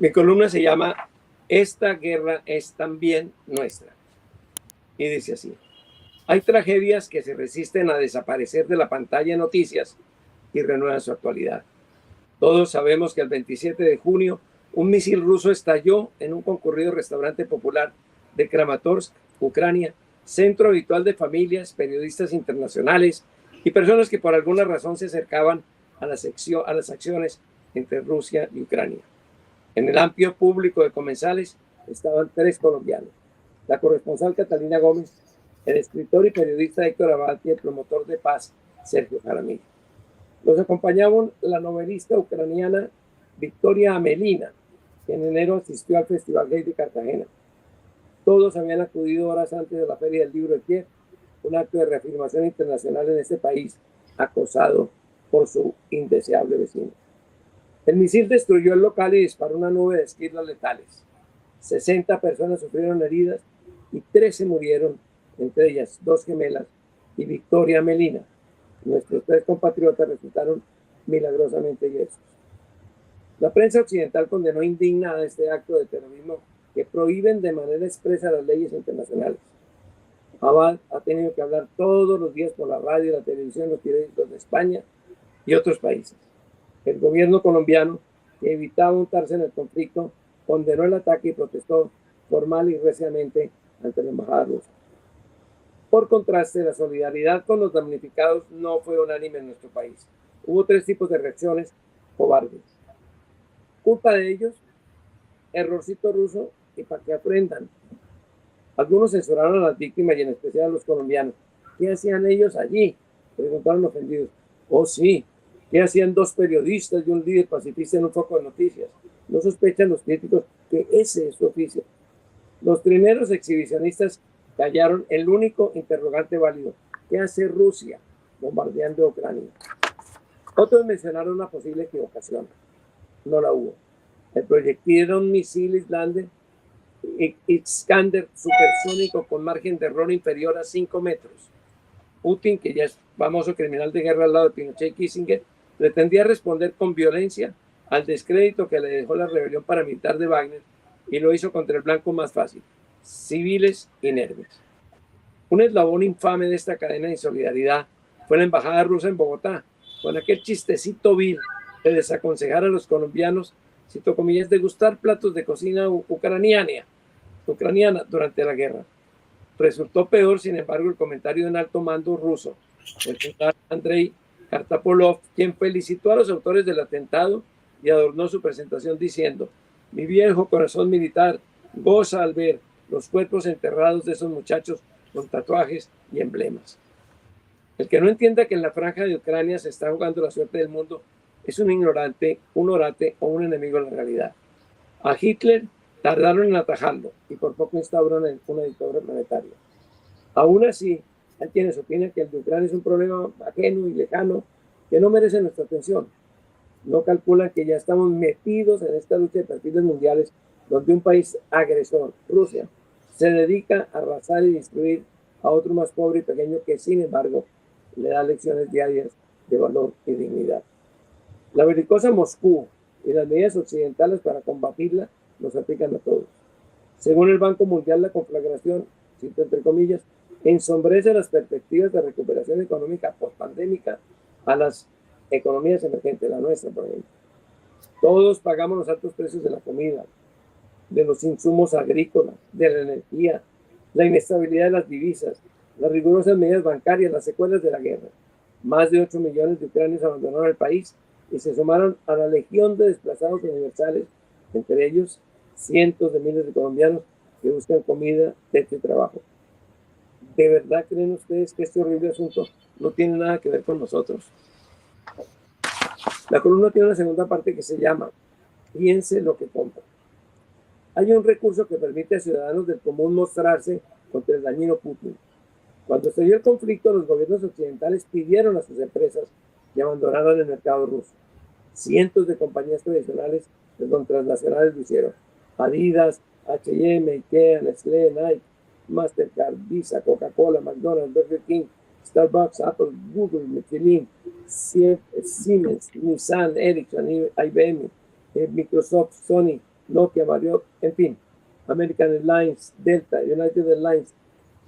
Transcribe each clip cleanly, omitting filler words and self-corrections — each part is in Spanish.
Mi columna se llama Esta guerra es también nuestra. Y dice así: hay tragedias que se resisten a desaparecer de la pantalla de noticias y renuevan su actualidad. Todos sabemos que el 27 de junio un misil ruso estalló en un concurrido restaurante popular de Kramatorsk, Ucrania, centro habitual de familias, periodistas internacionales y personas que por alguna razón se acercaban a las acciones entre Rusia y Ucrania. En el amplio público de comensales estaban 3 colombianos: la corresponsal Catalina Gómez, el escritor y periodista Héctor Abad y el promotor de paz Sergio Jaramillo. Los acompañaban la novelista ucraniana Victoria Amelina, que en enero asistió al Festival Gay de Cartagena. Todos habían acudido horas antes de la Feria del Libro de Kiev, un acto de reafirmación internacional en este país acosado por su indeseable vecino. El misil destruyó el local y disparó una nube de esquirlas letales. 60 personas sufrieron heridas y 13 murieron, entre ellas 2 gemelas y Victoria Melina. Nuestros 3 compatriotas resultaron milagrosamente ilesos. La prensa occidental condenó indignada este acto de terrorismo que prohíben de manera expresa las leyes internacionales. Abad ha tenido que hablar todos los días por la radio, la televisión, los periódicos de España y otros países. El gobierno colombiano, que evitaba untarse en el conflicto, condenó el ataque y protestó formal y reciamente ante la embajada rusa. Por contraste, la solidaridad con los damnificados no fue unánime en nuestro país. Hubo 3 tipos de reacciones cobardes. Culpa de ellos, errorcito ruso y para que aprendan. Algunos censuraron a las víctimas y en especial a los colombianos. ¿Qué hacían ellos allí?, preguntaron ofendidos. Oh, sí. ¿Qué hacían 2 periodistas y un líder pacifista en un foco de noticias? No sospechan los críticos que ese es su oficio. Los primeros exhibicionistas callaron el único interrogante válido: ¿qué hace Rusia bombardeando Ucrania? Otros mencionaron una posible equivocación. No la hubo. El proyectil era un misil Islander Iskander supersónico con margen de error inferior a 5 metros. Putin, que ya es famoso criminal de guerra al lado de Pinochet y Kissinger, pretendía responder con violencia al descrédito que le dejó la rebelión paramilitar de Wagner y lo hizo contra el blanco más fácil: civiles inermes. Un eslabón infame de esta cadena de insolidaridad fue la embajada rusa en Bogotá, con aquel chistecito vil de desaconsejar a los colombianos, cito comillas, degustar platos de cocina ucraniana durante la guerra. Resultó peor, sin embargo, el comentario de un alto mando ruso, el general Andrei Kartapolov, quien felicitó a los autores del atentado y adornó su presentación diciendo: mi viejo corazón militar goza al ver los cuerpos enterrados de esos muchachos con tatuajes y emblemas. El que no entienda que en la franja de Ucrania se está jugando la suerte del mundo es un ignorante, un orate o un enemigo de la realidad. A Hitler tardaron en atajarlo y por poco instauraron una dictadura planetaria. Aún así, hay quienes opinan que el de Ucrania es un problema ajeno y lejano que no merece nuestra atención. No calculan que ya estamos metidos en esta lucha de perfiles mundiales donde un país agresor, Rusia, se dedica a arrasar y destruir a otro más pobre y pequeño que, sin embargo, le da lecciones diarias de valor y dignidad. La belicosa Moscú y las medidas occidentales para combatirla nos aplican a todos. Según el Banco Mundial, la conflagración, cito entre comillas, ensombrece las perspectivas de recuperación económica postpandémica a las economías emergentes, la nuestra, por ejemplo. Todos pagamos los altos precios de la comida, de los insumos agrícolas, de la energía, la inestabilidad de las divisas, las rigurosas medidas bancarias, las secuelas de la guerra. Más de 8 millones de ucranianos abandonaron el país y se sumaron a la legión de desplazados universales, entre ellos cientos de miles de colombianos que buscan comida, techo y trabajo. ¿De verdad creen ustedes que este horrible asunto no tiene nada que ver con nosotros? La columna tiene una segunda parte que se llama Piense lo que compra. Hay un recurso que permite a ciudadanos del común mostrarse contra el dañino Putin. Cuando estalló el conflicto, los gobiernos occidentales pidieron a sus empresas que abandonaran el mercado ruso. Cientos de compañías tradicionales, perdón, transnacionales lo hicieron. Adidas, H&M, Ikea, Nestlé, Nike, Mastercard, Visa, Coca-Cola, McDonald's, Burger King, Starbucks, Apple, Google, Michelin, Siemens, Nissan, Ericsson, IBM, Microsoft, Sony Nokia, Marriott, en fin, American Airlines, Delta, United Airlines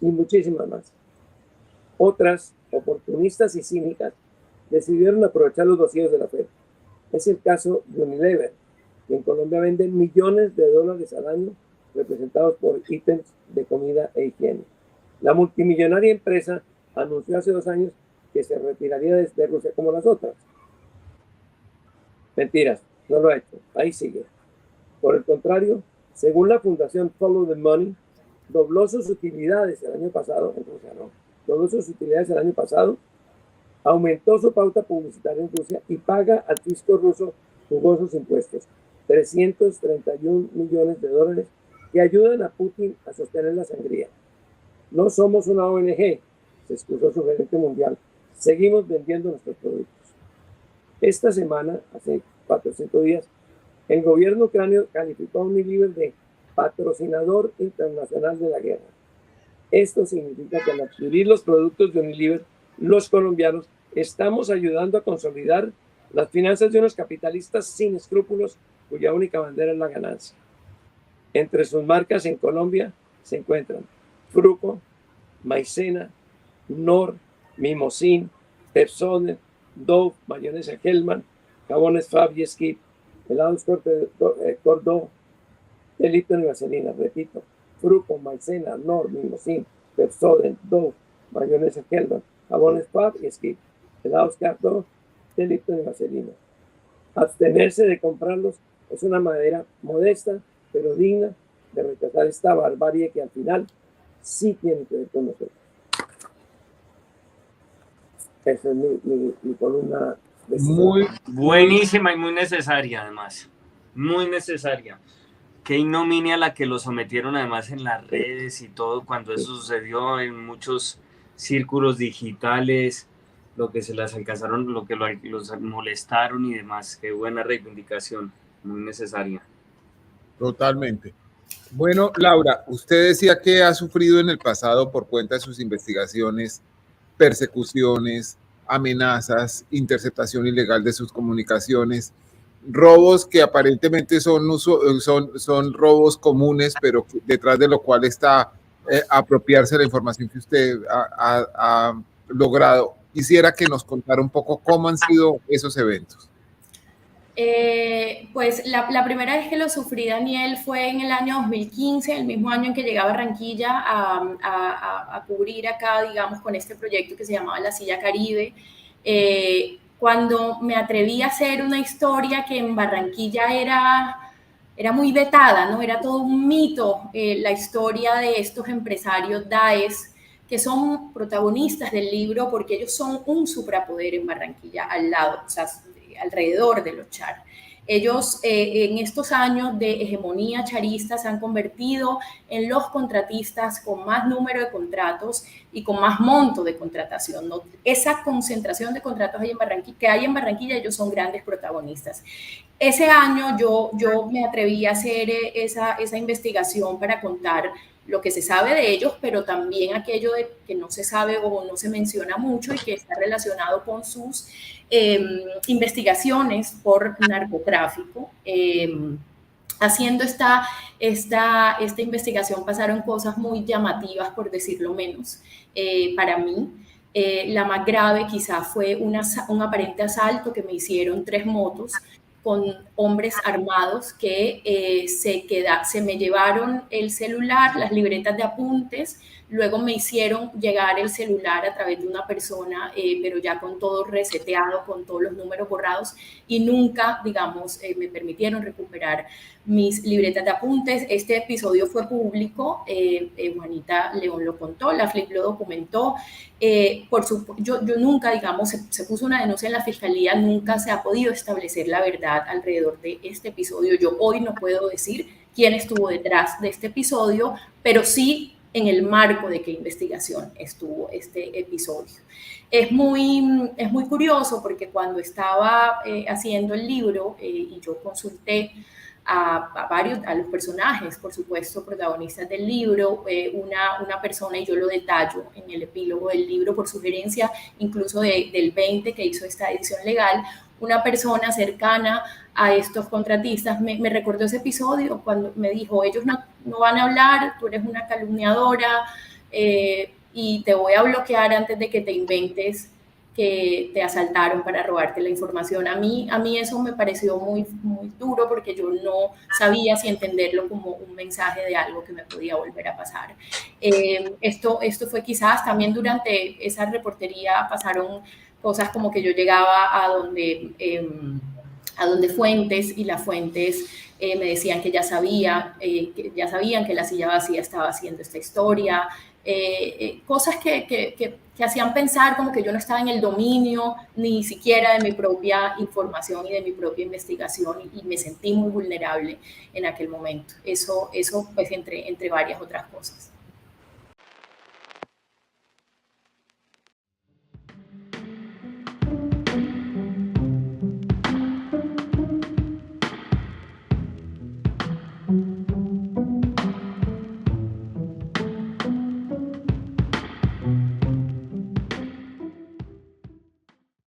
y muchísimas más. Otras, oportunistas y cínicas, decidieron aprovechar los vacíos de la Fed. Es el caso de Unilever, que en Colombia vende millones de dólares al año representados por ítems de comida e higiene. La multimillonaria empresa anunció hace 2 años que se retiraría de Rusia como las otras. Mentiras, no lo ha hecho, ahí sigue. Por el contrario, según la fundación Follow the Money, dobló sus utilidades el año pasado, en Rusia no, dobló sus utilidades el año pasado, aumentó su pauta publicitaria en Rusia y paga al fisco ruso jugosos impuestos, 331 millones de dólares, que ayudan a Putin a sostener la sangría. No somos una ONG, se excusó su gerente mundial. Seguimos vendiendo nuestros productos. Esta semana, hace 4 o 5 días, el gobierno ucraniano calificó a Unilever de patrocinador internacional de la guerra. Esto significa que al adquirir los productos de Unilever, los colombianos estamos ayudando a consolidar las finanzas de unos capitalistas sin escrúpulos cuya única bandera es la ganancia. Entre sus marcas en Colombia se encuentran Fruco, Maicena, Knorr, Mimosín, Pepsodent, Dove, mayonesa Hellman, jabones Fab y Skip, helados Cordó, de Lipton y vaselina. Repito, Fruco, Maicena, Knorr, Mimosín, Pepsodent, Dove, mayonesa Hellman, jabones Fab y Skip, helados Cordó, de Lipton y vaselina. Abstenerse de comprarlos es una manera modesta pero digna de rechazar esta barbarie que al final sí tiene que ver con nosotros. Esa es mi columna. Muy buenísima y muy necesaria, además. Muy necesaria. Qué ignominia la que lo sometieron, además, en las redes y todo, cuando eso sucedió en muchos círculos digitales, lo que se las alcanzaron, lo que los molestaron y demás. Qué buena reivindicación, muy necesaria. Totalmente. Bueno, Laura, usted decía que ha sufrido en el pasado por cuenta de sus investigaciones persecuciones, amenazas, interceptación ilegal de sus comunicaciones, robos que aparentemente son robos comunes, pero detrás de lo cual está apropiarse de la información que usted ha logrado. Quisiera que nos contara un poco cómo han sido esos eventos. Pues la primera vez que lo sufrí, Daniel, fue en el año 2015, el mismo año en que llegaba a Barranquilla a cubrir acá, digamos, con este proyecto que se llamaba La Silla Caribe, cuando me atreví a hacer una historia que en Barranquilla era muy vetada, ¿no? Era todo un mito, la historia de estos empresarios DAES, que son protagonistas del libro porque ellos son un suprapoder en Barranquilla al lado, o sea, alrededor de los char. Ellos en estos años de hegemonía charista se han convertido en los contratistas con más número de contratos y con más monto de contratación, ¿no? Esa concentración de contratos que hay en Barranquilla, ellos son grandes protagonistas. Ese año yo me atreví a hacer esa investigación para contar lo que se sabe de ellos, pero también aquello de que no se sabe o no se menciona mucho y que está relacionado con sus investigaciones por narcotráfico. Haciendo esta investigación pasaron cosas muy llamativas, por decirlo menos, para mí. La más grave quizá fue un aparente asalto que me hicieron 3 motos con hombres armados que se me llevaron el celular, las libretas de apuntes, luego me hicieron llegar el celular a través de una persona, pero ya con todo reseteado, con todos los números borrados, y nunca, digamos, me permitieron recuperar mis libretas de apuntes. Este episodio fue público, Juanita León lo contó, la Flip lo documentó. Yo nunca, digamos, se puso una denuncia en la fiscalía, nunca se ha podido establecer la verdad alrededor de este episodio. Yo hoy no puedo decir quién estuvo detrás de este episodio, pero sí en el marco de qué investigación estuvo este episodio. Es muy curioso porque cuando estaba haciendo el libro y yo consulté a los personajes, por supuesto, protagonistas del libro, una persona, y yo lo detallo en el epílogo del libro por sugerencia incluso del 20 que hizo esta edición legal, una persona cercana a estos contratistas me recordó ese episodio cuando me dijo, ellos no van a hablar, tú eres una calumniadora y te voy a bloquear antes de que te inventes que te asaltaron para robarte la información. A mí eso me pareció muy, muy duro porque yo no sabía si entenderlo como un mensaje de algo que me podía volver a pasar. Esto fue quizás también durante esa reportería pasaron cosas como que yo llegaba a donde Fuentes, y las Fuentes me decían que ya sabían que La Silla Vacía estaba haciendo esta historia, cosas que hacían pensar como que yo no estaba en el dominio ni siquiera de mi propia información y de mi propia investigación, y me sentí muy vulnerable en aquel momento. Eso pues entre varias otras cosas.